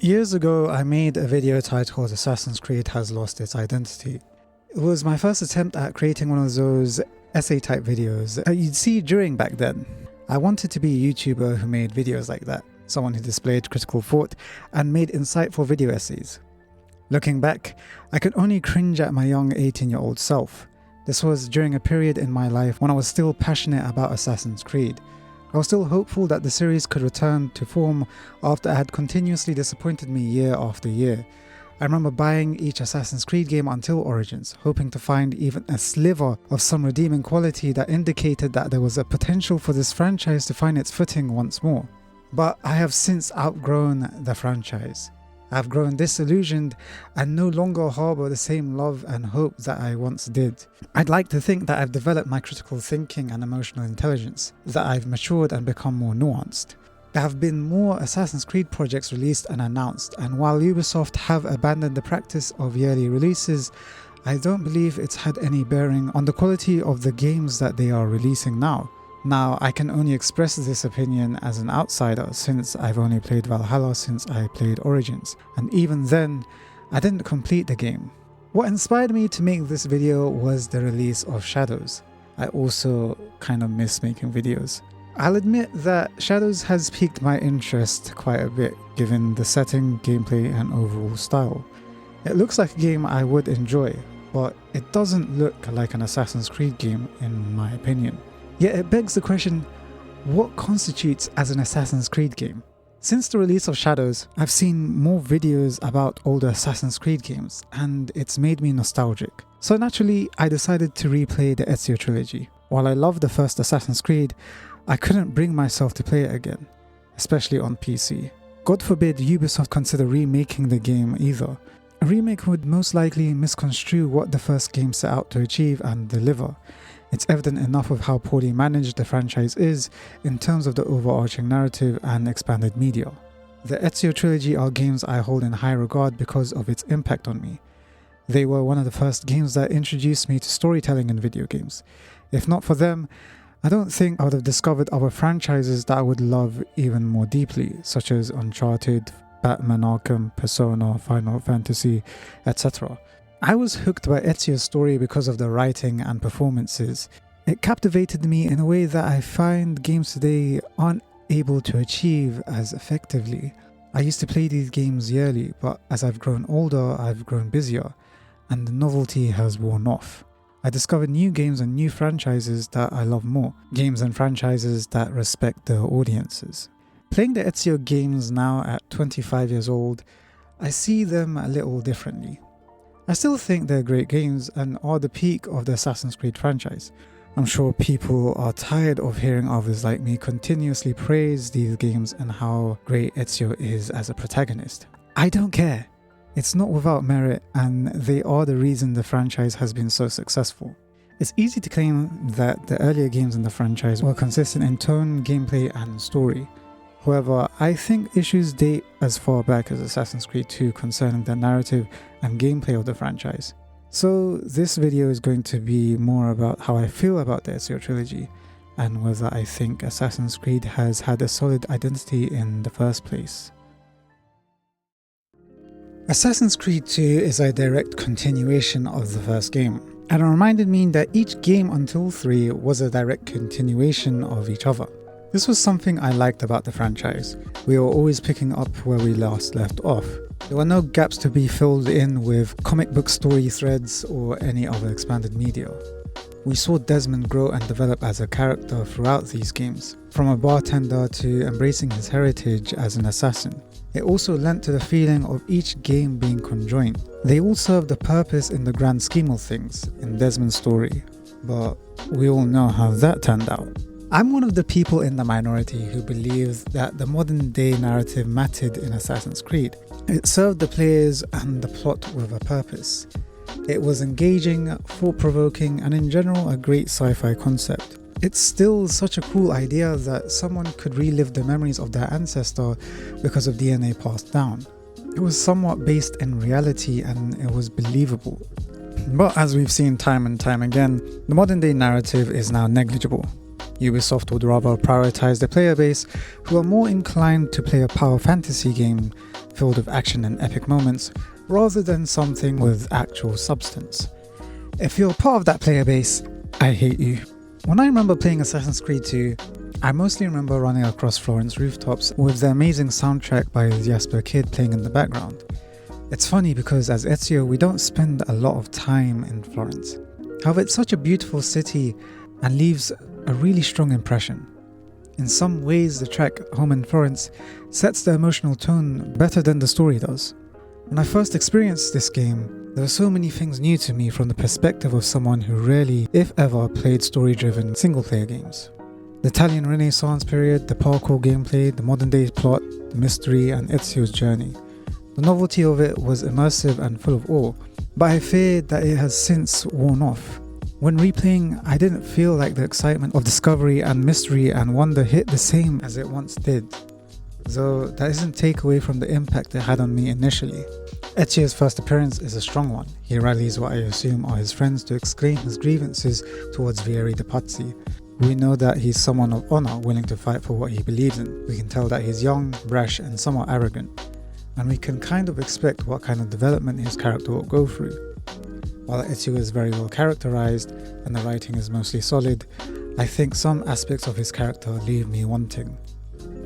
Years ago, I made a video titled Assassin's Creed Has Lost Its Identity. It was my first attempt at creating one of those essay type videos that you'd see during back then. I wanted to be a YouTuber who made videos like that, someone who displayed critical thought and made insightful video essays. Looking back, I could only cringe at my young 18-year-old self. This was during a period in my life when I was still passionate about Assassin's Creed. I was still hopeful that the series could return to form after it had continuously disappointed me year after year. I remember buying each Assassin's Creed game until Origins, hoping to find even a sliver of some redeeming quality that indicated that there was a potential for this franchise to find its footing once more. But I have since outgrown the franchise. I've grown disillusioned and no longer harbour the same love and hope that I once did. I'd like to think that I've developed my critical thinking and emotional intelligence, that I've matured and become more nuanced. There have been more Assassin's Creed projects released and announced, and while Ubisoft have abandoned the practice of yearly releases, I don't believe it's had any bearing on the quality of the games that they are releasing now. Now, I can only express this opinion as an outsider since I've only played Valhalla since I played Origins, and even then, I didn't complete the game. What inspired me to make this video was the release of Shadows. I also kind of miss making videos. I'll admit that Shadows has piqued my interest quite a bit given the setting, gameplay and overall style. It looks like a game I would enjoy, but it doesn't look like an Assassin's Creed game in my opinion. Yet it begs the question, what constitutes as an Assassin's Creed game? Since the release of Shadows, I've seen more videos about older Assassin's Creed games, and it's made me nostalgic. So naturally, I decided to replay the Ezio trilogy. While I loved the first Assassin's Creed, I couldn't bring myself to play it again, especially on PC. God forbid Ubisoft consider remaking the game either. A remake would most likely misconstrue what the first game set out to achieve and deliver. It's evident enough of how poorly managed the franchise is in terms of the overarching narrative and expanded media. The Ezio trilogy are games I hold in high regard because of its impact on me. They were one of the first games that introduced me to storytelling in video games. If not for them, I don't think I would have discovered other franchises that I would love even more deeply, such as Uncharted, Batman Arkham, Persona, Final Fantasy, etc. I was hooked by Ezio's story because of the writing and performances. It captivated me in a way that I find games today aren't able to achieve as effectively. I used to play these games yearly, but as I've grown older, I've grown busier, and the novelty has worn off. I discovered new games and new franchises that I love more, games and franchises that respect their audiences. Playing the Ezio games now at 25 years old, I see them a little differently. I still think they're great games and are the peak of the Assassin's Creed franchise. I'm sure people are tired of hearing others like me continuously praise these games and how great Ezio is as a protagonist. I don't care. It's not without merit, and they are the reason the franchise has been so successful. It's easy to claim that the earlier games in the franchise were consistent in tone, gameplay and story. However, I think issues date as far back as Assassin's Creed 2 concerning the narrative and gameplay of the franchise. So this video is going to be more about how I feel about the Ezio trilogy and whether I think Assassin's Creed has had a solid identity in the first place. Assassin's Creed 2 is a direct continuation of the first game, and it reminded me that each game until 3 was a direct continuation of each other. This was something I liked about the franchise. We were always picking up where we last left off. There were no gaps to be filled in with comic book story threads or any other expanded media. We saw Desmond grow and develop as a character throughout these games, from a bartender to embracing his heritage as an assassin. It also lent to the feeling of each game being conjoined. They all served a purpose in the grand scheme of things in Desmond's story, but we all know how that turned out. I'm one of the people in the minority who believes that the modern day narrative mattered in Assassin's Creed. It served the players and the plot with a purpose. It was engaging, thought-provoking, and in general a great sci-fi concept. It's still such a cool idea that someone could relive the memories of their ancestor because of DNA passed down. It was somewhat based in reality and it was believable. But as we've seen time and time again, the modern day narrative is now negligible. Ubisoft would rather prioritize the player base who are more inclined to play a power fantasy game filled with action and epic moments rather than something with actual substance. If you're part of that player base, I hate you. When I remember playing Assassin's Creed 2, I mostly remember running across Florence rooftops with the amazing soundtrack by Jasper Kidd playing in the background. It's funny because as Ezio we don't spend a lot of time in Florence. However, it's such a beautiful city and leaves a really strong impression. In some ways the track Home in Florence sets the emotional tone better than the story does. When I first experienced this game, there were so many things new to me from the perspective of someone who rarely, if ever, played story-driven single-player games. The Italian Renaissance period, the parkour gameplay, the modern-day plot, the mystery, and Ezio's journey. The novelty of it was immersive and full of awe, but I feared that it has since worn off. When replaying, I didn't feel like the excitement of discovery and mystery and wonder hit the same as it once did. Though that doesn't take away from the impact it had on me initially. Ezio's first appearance is a strong one. He rallies what I assume are his friends to exclaim his grievances towards Vieri de Pazzi. We know that he's someone of honor, willing to fight for what he believes in. We can tell that he's young, brash, and somewhat arrogant. And we can kind of expect what kind of development his character will go through. While Ezio is very well characterized and the writing is mostly solid, I think some aspects of his character leave me wanting.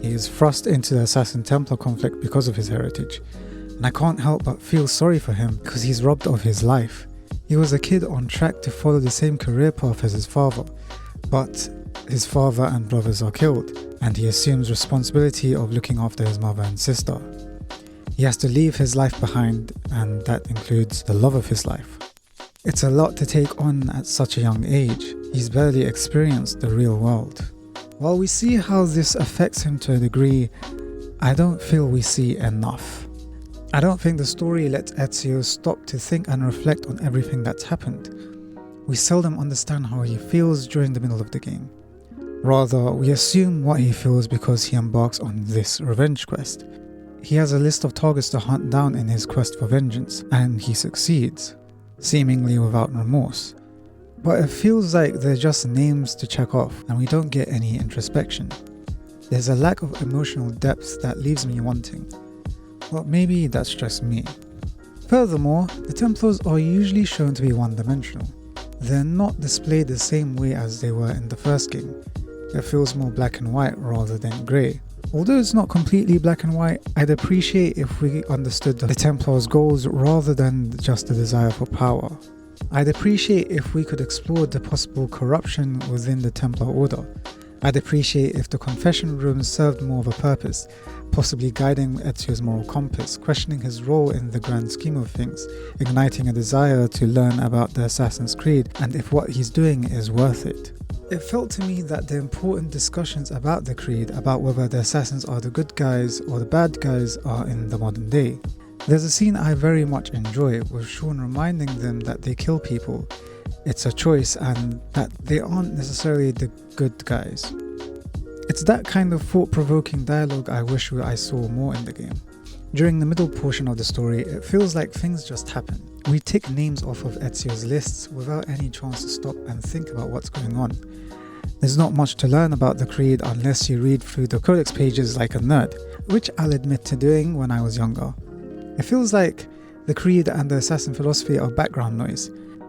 He is thrust into the Assassin-Templar conflict because of his heritage, and I can't help but feel sorry for him because he's robbed of his life. He was a kid on track to follow the same career path as his father, but his father and brothers are killed, and he assumes responsibility of looking after his mother and sister. He has to leave his life behind, and that includes the love of his life. It's a lot to take on at such a young age. He's barely experienced the real world. While we see how this affects him to a degree, I don't feel we see enough. I don't think the story lets Ezio stop to think and reflect on everything that's happened. We seldom understand how he feels during the middle of the game. Rather, we assume what he feels because he embarks on this revenge quest. He has a list of targets to hunt down in his quest for vengeance, and he succeeds, seemingly without remorse. But it feels like they're just names to check off, and we don't get any introspection. There's a lack of emotional depth that leaves me wanting. Well, maybe that's just me. Furthermore, the Templars are usually shown to be one-dimensional. They're not displayed the same way as they were in the first game. It feels more black and white rather than grey. Although it's not completely black and white, I'd appreciate if we understood the Templars' goals rather than just the desire for power. I'd appreciate if we could explore the possible corruption within the Templar Order. I'd appreciate if the confession rooms served more of a purpose, possibly guiding Ezio's moral compass, questioning his role in the grand scheme of things, igniting a desire to learn about the Assassin's Creed and if what he's doing is worth it. It felt to me that the important discussions about the Creed, about whether the assassins are the good guys or the bad guys, are in the modern day. There's a scene I very much enjoy with Sean reminding them that they kill people. It's a choice and that they aren't necessarily the good guys. It's that kind of thought-provoking dialogue I wish I saw more in the game. During the middle portion of the story, it feels like things just happen. We tick names off of Ezio's lists without any chance to stop and think about what's going on. There's not much to learn about the Creed unless you read through the codex pages like a nerd, which I'll admit to doing when I was younger. It feels like the Creed and the assassin philosophy are background noise,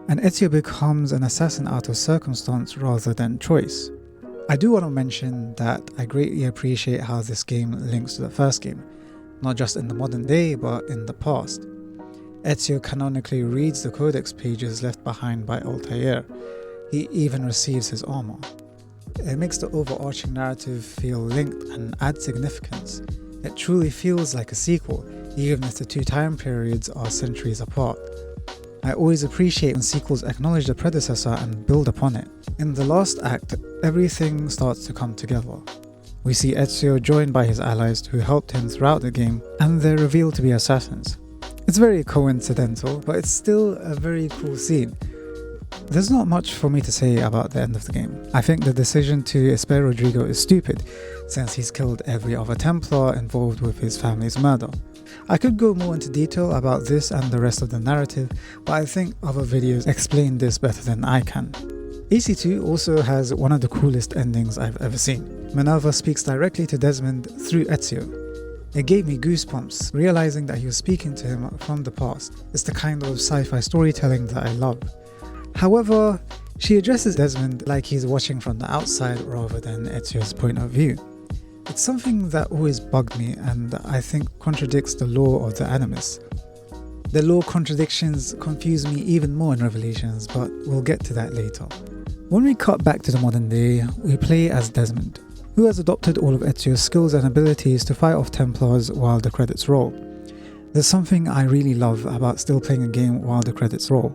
and Ezio becomes an assassin out of circumstance rather than choice. I do want to mention that I greatly appreciate how this game links to the first game, not just in the modern day but in the past. Ezio canonically reads the codex pages left behind by Altair. He even receives his armor. It makes the overarching narrative feel linked and add significance. It truly feels like a sequel, even if the two time periods are centuries apart. I always appreciate when sequels acknowledge the predecessor and build upon it. In the last act, everything starts to come together. We see Ezio joined by his allies who helped him throughout the game, and they're revealed to be assassins. It's very coincidental, but it's still a very cool scene. There's not much for me to say about the end of the game. I think the decision to spare Rodrigo is stupid, since he's killed every other Templar involved with his family's murder. I could go more into detail about this and the rest of the narrative, but I think other videos explain this better than I can. AC2 also has one of the coolest endings I've ever seen. Minerva speaks directly to Desmond through Ezio. It gave me goosebumps, realizing that he was speaking to him from the past. It's the kind of sci-fi storytelling that I love. However, she addresses Desmond like he's watching from the outside rather than Ezio's point of view. It's something that always bugged me and I think contradicts the law of the Animus. The law contradictions confuse me even more in Revelations, but we'll get to that later. When we cut back to the modern day, we play as Desmond, who has adopted all of Ezio's skills and abilities to fight off Templars while the credits roll. There's something I really love about still playing a game while the credits roll.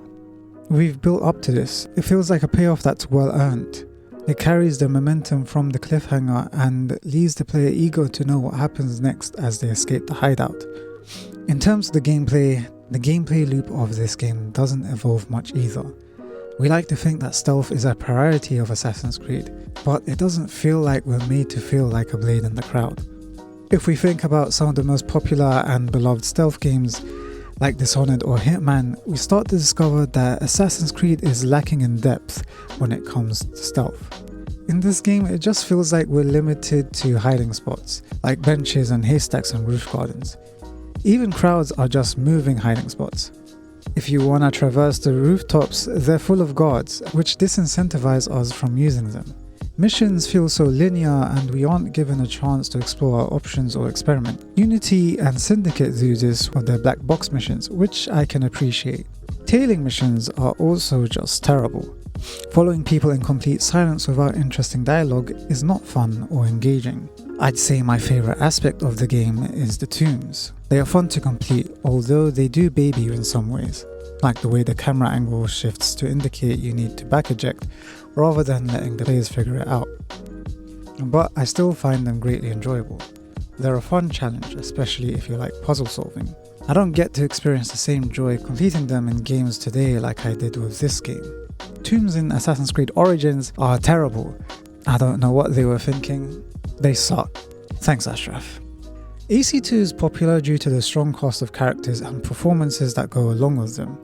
We've built up to this. It feels like a payoff that's well earned. It carries the momentum from the cliffhanger and leaves the player eager to know what happens next as they escape the hideout. In terms of the gameplay loop of this game doesn't evolve much either. We like to think that stealth is a priority of Assassin's Creed, but it doesn't feel like we're made to feel like a blade in the crowd. If we think about some of the most popular and beloved stealth games, like Dishonored or Hitman, we start to discover that Assassin's Creed is lacking in depth when it comes to stealth. In this game, it just feels like we're limited to hiding spots, like benches and haystacks and roof gardens. Even crowds are just moving hiding spots. If you want to traverse the rooftops, they're full of guards, which disincentivize us from using them. Missions feel so linear and we aren't given a chance to explore our options or experiment. Unity and Syndicate do this with their black box missions, which I can appreciate. Tailing missions are also just terrible. Following people in complete silence without interesting dialogue is not fun or engaging. I'd say my favorite aspect of the game is the tombs. They are fun to complete, although they do baby you in some ways, like the way the camera angle shifts to indicate you need to back eject rather than letting the players figure it out. But I still find them greatly enjoyable. They're a fun challenge, especially if you like puzzle solving. I don't get to experience the same joy completing them in games today like I did with this game. Tombs in Assassin's Creed Origins are terrible. I don't know what they were thinking. They suck. Thanks, Ashraf. AC2 is popular due to the strong cast of characters and performances that go along with them.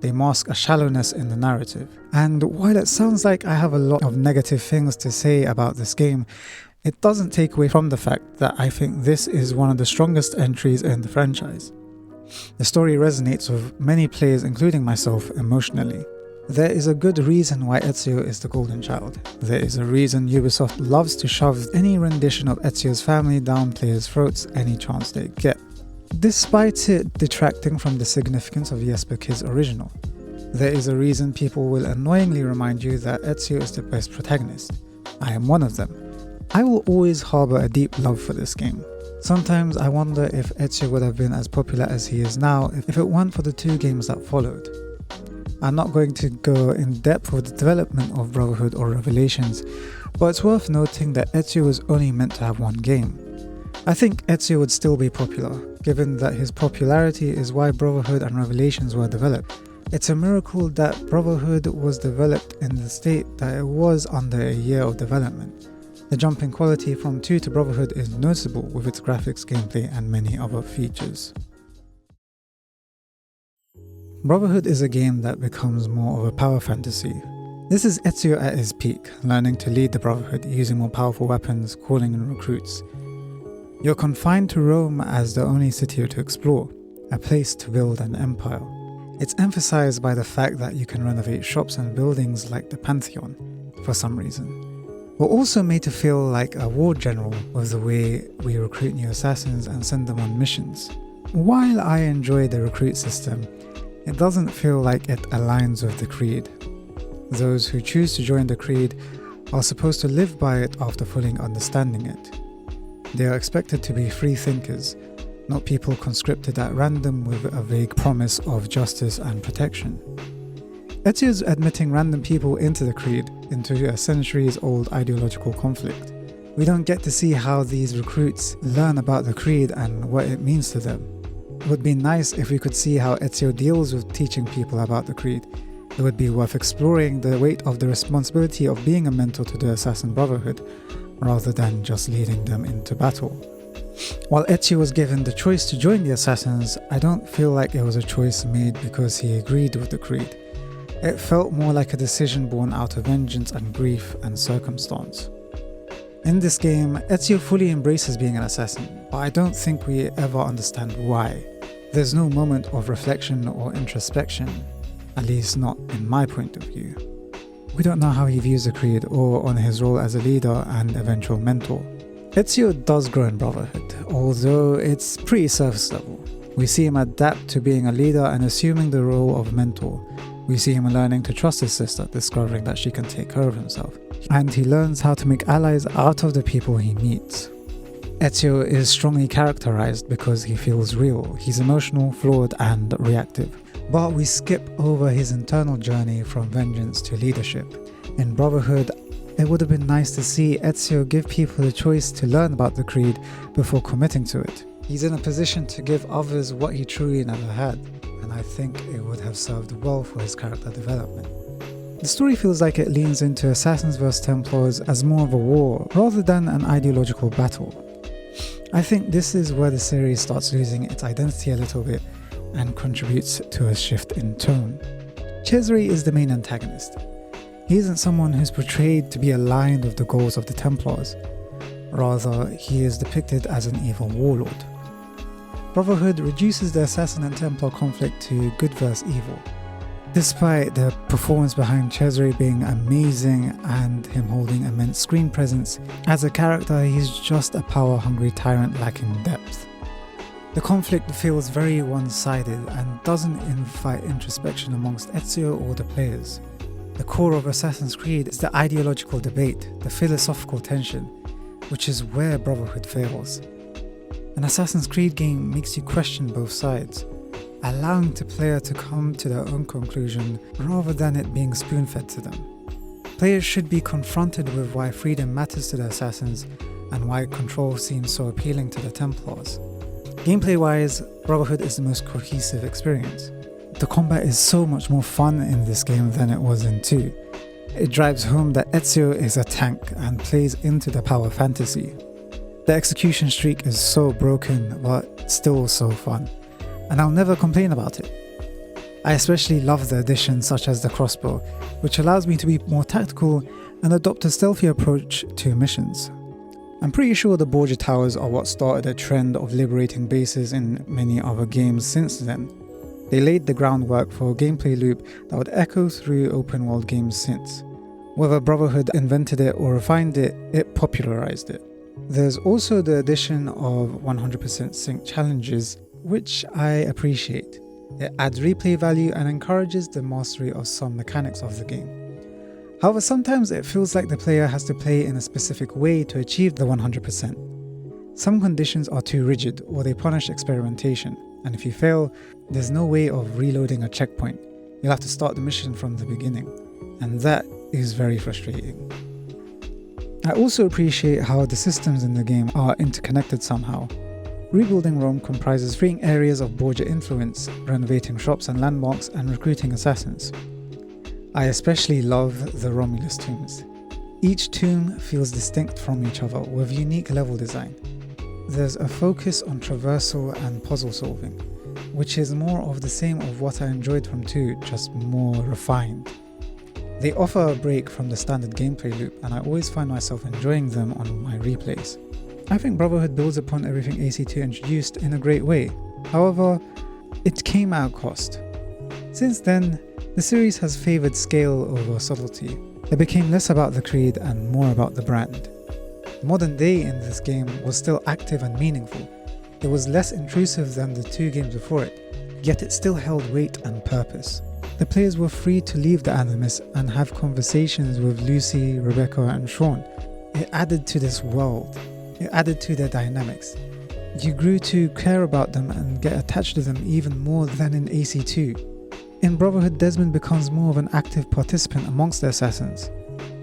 They mask a shallowness in the narrative. And while it sounds like I have a lot of negative things to say about this game, it doesn't take away from the fact that I think this is one of the strongest entries in the franchise. The story resonates with many players, including myself, emotionally. There is a good reason why Ezio is the golden child. There is a reason Ubisoft loves to shove any rendition of Ezio's family down players' throats any chance they get, despite it detracting from the significance of Jesper Kid's original. There is a reason people will annoyingly remind you that Ezio is the best protagonist. I am one of them. I will always harbour a deep love for this game. Sometimes I wonder if Ezio would have been as popular as he is now if it weren't for the two games that followed. I'm not going to go in depth with the development of Brotherhood or Revelations, but it's worth noting that Ezio was only meant to have one game. I think Ezio would still be popular, given that his popularity is why Brotherhood and Revelations were developed. It's a miracle that Brotherhood was developed in the state that it was under a year of development. The jump in quality from 2 to Brotherhood is noticeable with its graphics, gameplay and many other features. Brotherhood is a game that becomes more of a power fantasy. This is Ezio at his peak, learning to lead the Brotherhood, using more powerful weapons, calling in recruits. You're confined to Rome as the only city to explore, a place to build an empire. It's emphasized by the fact that you can renovate shops and buildings like the Pantheon, for some reason. We're also made to feel like a war general with the way we recruit new assassins and send them on missions. While I enjoy the recruit system, it doesn't feel like it aligns with the Creed. Those who choose to join the Creed are supposed to live by it after fully understanding it. They are expected to be free thinkers, not people conscripted at random with a vague promise of justice and protection. Ezio's admitting random people into the Creed, into a centuries-old ideological conflict. We don't get to see how these recruits learn about the Creed and what it means to them. It would be nice if we could see how Ezio deals with teaching people about the Creed. It would be worth exploring the weight of the responsibility of being a mentor to the Assassin Brotherhood, rather than just leading them into battle. While Ezio was given the choice to join the Assassins, I don't feel like it was a choice made because he agreed with the Creed. It felt more like a decision born out of vengeance and grief and circumstance. In this game, Ezio fully embraces being an assassin, but I don't think we ever understand why. There's no moment of reflection or introspection, at least not in my point of view. We don't know how he views the Creed or on his role as a leader and eventual mentor. Ezio does grow in Brotherhood, although it's pretty surface level. We see him adapt to being a leader and assuming the role of mentor. We see him learning to trust his sister, discovering that she can take care of himself. And he learns how to make allies out of the people he meets. Ezio is strongly characterized because he feels real. He's emotional, flawed, and reactive. But we skip over his internal journey from vengeance to leadership. In Brotherhood, it would have been nice to see Ezio give people the choice to learn about the Creed before committing to it. He's in a position to give others what he truly never had, and I think it would have served well for his character development. The story feels like it leans into Assassins vs Templars as more of a war rather than an ideological battle. I think this is where the series starts losing its identity a little bit and contributes to a shift in tone. Cesare is the main antagonist. He isn't someone who's portrayed to be aligned with the goals of the Templars. Rather, he is depicted as an evil warlord. Brotherhood reduces the Assassin and Templar conflict to good versus evil. Despite the performance behind Cesare being amazing and him holding immense screen presence, as a character he's just a power-hungry tyrant lacking depth. The conflict feels very one-sided and doesn't invite introspection amongst Ezio or the players. The core of Assassin's Creed is the ideological debate, the philosophical tension, which is where Brotherhood fails. An Assassin's Creed game makes you question both sides, allowing the player to come to their own conclusion rather than it being spoon-fed to them. Players should be confronted with why freedom matters to the Assassins and why control seems so appealing to the Templars. Gameplay-wise, Brotherhood is the most cohesive experience. The combat is so much more fun in this game than it was in 2. It drives home that Ezio is a tank and plays into the power fantasy. The execution streak is so broken, but still so fun, and I'll never complain about it. I especially love the additions such as the crossbow, which allows me to be more tactical and adopt a stealthy approach to missions. I'm pretty sure the Borgia Towers are what started a trend of liberating bases in many other games since then. They laid the groundwork for a gameplay loop that would echo through open world games since. Whether Brotherhood invented it or refined it, it popularized it. There's also the addition of 100% sync challenges, which I appreciate. It adds replay value and encourages the mastery of some mechanics of the game. However, sometimes it feels like the player has to play in a specific way to achieve the 100%. Some conditions are too rigid or they punish experimentation, and if you fail, there's no way of reloading a checkpoint. You'll have to start the mission from the beginning, and that is very frustrating. I also appreciate how the systems in the game are interconnected somehow. Rebuilding Rome comprises freeing areas of Borgia influence, renovating shops and landmarks, and recruiting assassins. I especially love the Romulus tombs. Each tomb feels distinct from each other with unique level design. There's a focus on traversal and puzzle solving, which is more of the same of what I enjoyed from 2, just more refined. They offer a break from the standard gameplay loop, and I always find myself enjoying them on my replays. I think Brotherhood builds upon everything AC2 introduced in a great way. However, it came at a cost. Since then, the series has favoured scale over subtlety. It became less about the Creed and more about the brand. The modern day in this game was still active and meaningful. It was less intrusive than the 2 games before it, yet it still held weight and purpose. The players were free to leave the Animus and have conversations with Lucy, Rebecca and Sean. It added to this world. It added to their dynamics. You grew to care about them and get attached to them even more than in AC2. In Brotherhood, Desmond becomes more of an active participant amongst the assassins.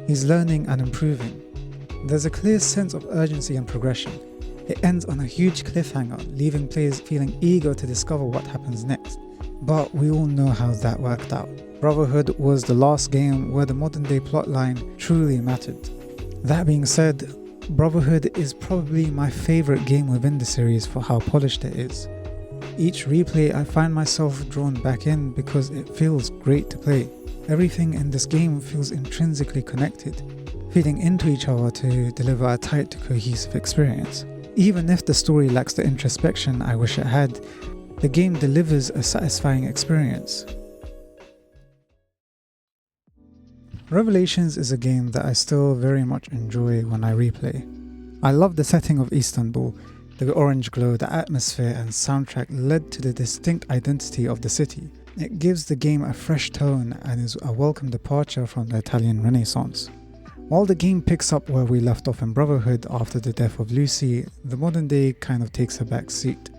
He's learning and improving. There's a clear sense of urgency and progression. It ends on a huge cliffhanger, leaving players feeling eager to discover what happens next. But we all know how that worked out. Brotherhood was the last game where the modern day plotline truly mattered. That being said, Brotherhood is probably my favourite game within the series for how polished it is. Each replay I find myself drawn back in because it feels great to play. Everything in this game feels intrinsically connected, feeding into each other to deliver a tight, cohesive experience. Even if the story lacks the introspection I wish it had, the game delivers a satisfying experience. Revelations is a game that I still very much enjoy when I replay. I love the setting of Istanbul. The orange glow, the atmosphere and soundtrack led to the distinct identity of the city. It gives the game a fresh tone and is a welcome departure from the Italian Renaissance. While the game picks up where we left off in Brotherhood after the death of Lucy, the modern day kind of takes a back seat.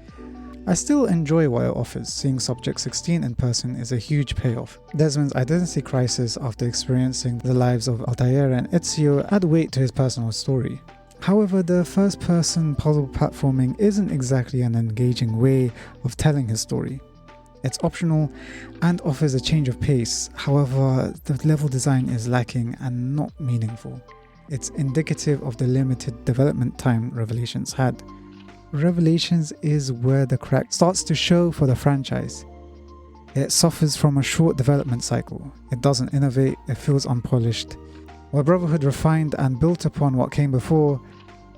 I still enjoy what it offers. Seeing Subject 16 in person is a huge payoff. Desmond's identity crisis after experiencing the lives of Altair and Ezio add weight to his personal story. However, the first-person puzzle platforming isn't exactly an engaging way of telling his story. It's optional and offers a change of pace, however, the level design is lacking and not meaningful. It's indicative of the limited development time Revelations had. Revelations is where the crack starts to show for the franchise. It suffers from a short development cycle. It doesn't innovate, it feels unpolished. While Brotherhood refined and built upon what came before,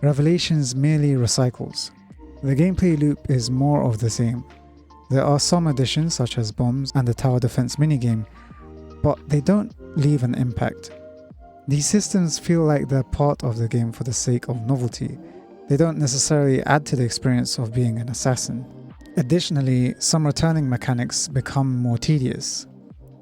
Revelations merely recycles. The gameplay loop is more of the same. There are some additions such as bombs and the tower defense minigame, but they don't leave an impact. These systems feel like they're part of the game for the sake of novelty. They don't necessarily add to the experience of being an assassin. Additionally, some returning mechanics become more tedious.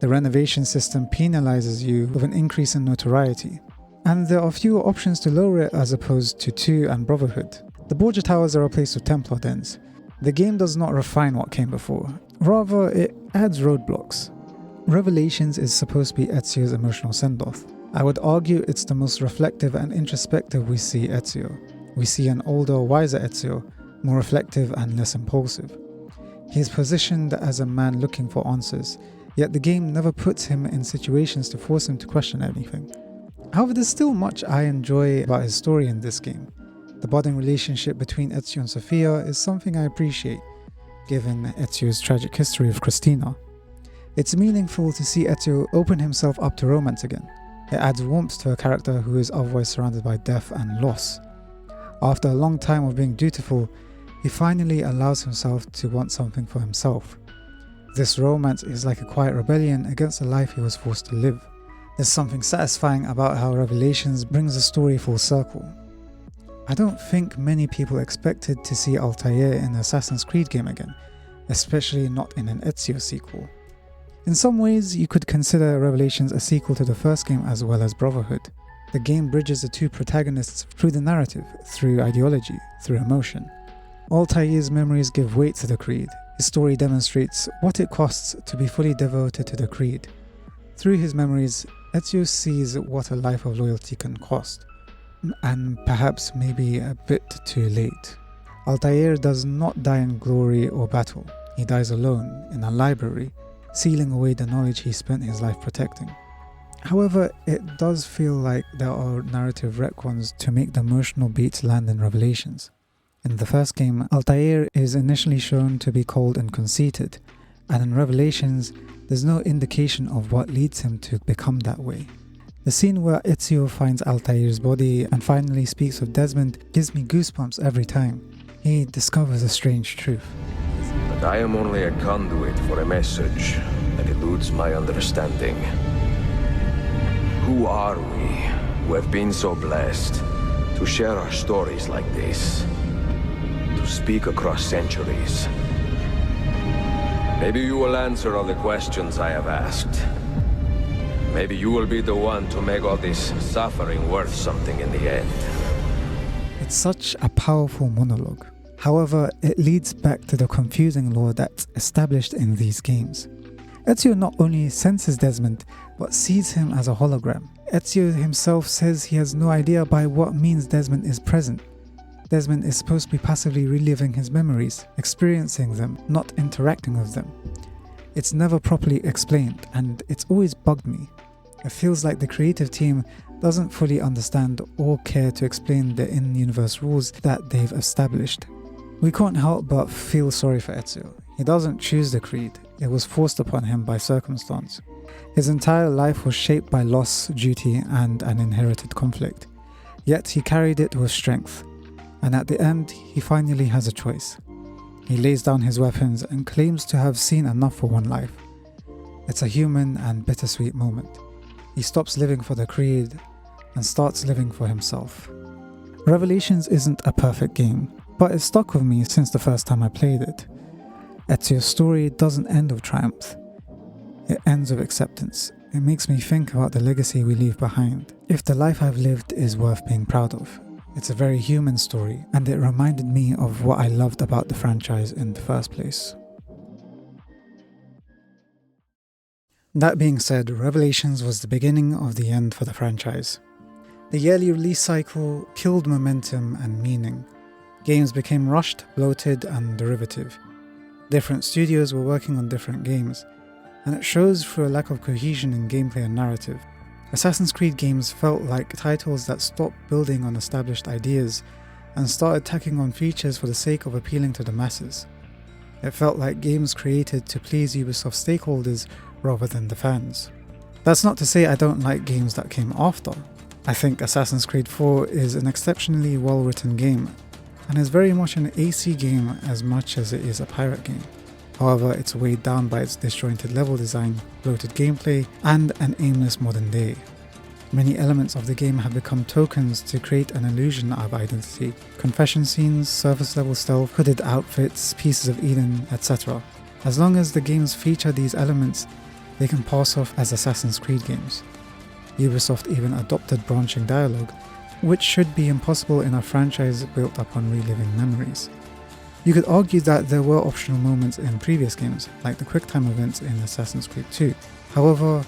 The renovation system penalizes you with an increase in notoriety, and there are fewer options to lower it as opposed to 2 and Brotherhood. The Borgia Towers are replaced with Templar dens. The game does not refine what came before, rather it adds roadblocks. Revelations is supposed to be Ezio's emotional send-off. I would argue it's the most reflective and introspective we see Ezio. We see an older, wiser Ezio, more reflective and less impulsive. He is positioned as a man looking for answers, yet the game never puts him in situations to force him to question anything. However, there's still much I enjoy about his story in this game. The budding relationship between Ezio and Sofia is something I appreciate, given Ezio's tragic history with Christina. It's meaningful to see Ezio open himself up to romance again. It adds warmth to a character who is otherwise surrounded by death and loss. After a long time of being dutiful, he finally allows himself to want something for himself. This romance is like a quiet rebellion against the life he was forced to live. There's something satisfying about how Revelations brings the story full circle. I don't think many people expected to see Altair in an Assassin's Creed game again, especially not in an Ezio sequel. In some ways, you could consider Revelations a sequel to the first game as well as Brotherhood. The game bridges the two protagonists through the narrative, through ideology, through emotion. Altair's memories give weight to the creed. His story demonstrates what it costs to be fully devoted to the creed. Through his memories, Ezio sees what a life of loyalty can cost, and perhaps maybe a bit too late. Altair does not die in glory or battle. He dies alone, in a library, sealing away the knowledge he spent his life protecting. However, it does feel like there are narrative retcons to make the emotional beats land in Revelations. In the first game, Altair is initially shown to be cold and conceited, and in Revelations, there's no indication of what leads him to become that way. The scene where Ezio finds Altair's body and finally speaks with Desmond gives me goosebumps every time. He discovers a strange truth. But I am only a conduit for a message that eludes my understanding. Who are we who have been so blessed to share our stories like this? To speak across centuries? Maybe you will answer all the questions I have asked. Maybe you will be the one to make all this suffering worth something in the end. It's such a powerful monologue. However, it leads back to the confusing lore that's established in these games. Ezio not only senses Desmond, but sees him as a hologram. Ezio himself says he has no idea by what means Desmond is present. Desmond is supposed to be passively reliving his memories, experiencing them, not interacting with them. It's never properly explained, and it's always bugged me. It feels like the creative team doesn't fully understand or care to explain the in-universe rules that they've established. We can't help but feel sorry for Ezio. He doesn't choose the creed, it was forced upon him by circumstance. His entire life was shaped by loss, duty, and an inherited conflict. Yet he carried it with strength, and at the end, he finally has a choice. He lays down his weapons and claims to have seen enough for one life. It's a human and bittersweet moment. He stops living for the creed and starts living for himself. Revelations isn't a perfect game, but it stuck with me since the first time I played it. Ezio's story doesn't end with triumph. It ends with acceptance. It makes me think about the legacy we leave behind. If the life I've lived is worth being proud of. It's a very human story, and it reminded me of what I loved about the franchise in the first place. That being said, Revelations was the beginning of the end for the franchise. The yearly release cycle killed momentum and meaning. Games became rushed, bloated, and derivative. Different studios were working on different games, and it shows through a lack of cohesion in gameplay and narrative. Assassin's Creed games felt like titles that stopped building on established ideas and started tacking on features for the sake of appealing to the masses. It felt like games created to please Ubisoft stakeholders rather than the fans. That's not to say I don't like games that came after. I think Assassin's Creed 4 is an exceptionally well-written game, and is very much an AC game as much as it is a pirate game. However, it's weighed down by its disjointed level design, bloated gameplay, and an aimless modern day. Many elements of the game have become tokens to create an illusion of identity. Confession scenes, surface level stealth, hooded outfits, pieces of Eden, etc. As long as the games feature these elements, they can pass off as Assassin's Creed games. Ubisoft even adopted branching dialogue, which should be impossible in a franchise built upon reliving memories. You could argue that there were optional moments in previous games, like the QuickTime events in Assassin's Creed 2. However,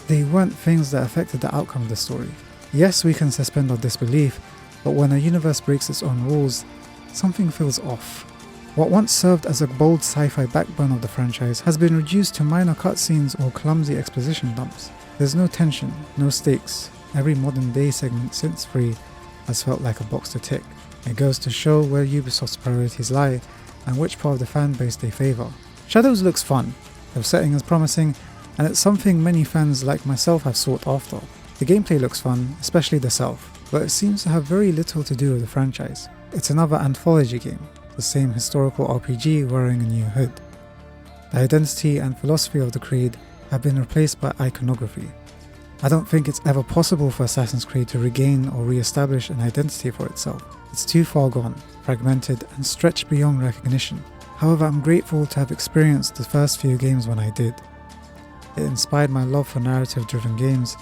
they weren't things that affected the outcome of the story. Yes, we can suspend our disbelief, but when a universe breaks its own rules, something feels off. What once served as a bold sci-fi backbone of the franchise has been reduced to minor cutscenes or clumsy exposition dumps. There's no tension, no stakes. Every modern day segment since 3 has felt like a box to tick. It goes to show where Ubisoft's priorities lie and which part of the fanbase they favour. Shadows looks fun, the setting is promising, and it's something many fans like myself have sought after. The gameplay looks fun, especially the South, but it seems to have very little to do with the franchise. It's another anthology game, the same historical RPG wearing a new hood. The identity and philosophy of the Creed have been replaced by iconography. I don't think it's ever possible for Assassin's Creed to regain or re-establish an identity for itself. It's too far gone, fragmented, and stretched beyond recognition. However, I'm grateful to have experienced the first few games when I did. It inspired my love for narrative-driven games,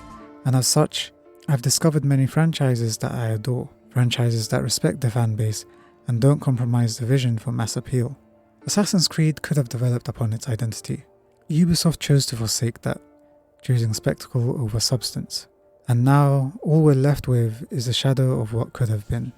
and as such, I've discovered many franchises that I adore. Franchises that respect their fanbase and don't compromise the vision for mass appeal. Assassin's Creed could have developed upon its identity. Ubisoft chose to forsake that, choosing spectacle over substance. And now, all we're left with is a shadow of what could have been.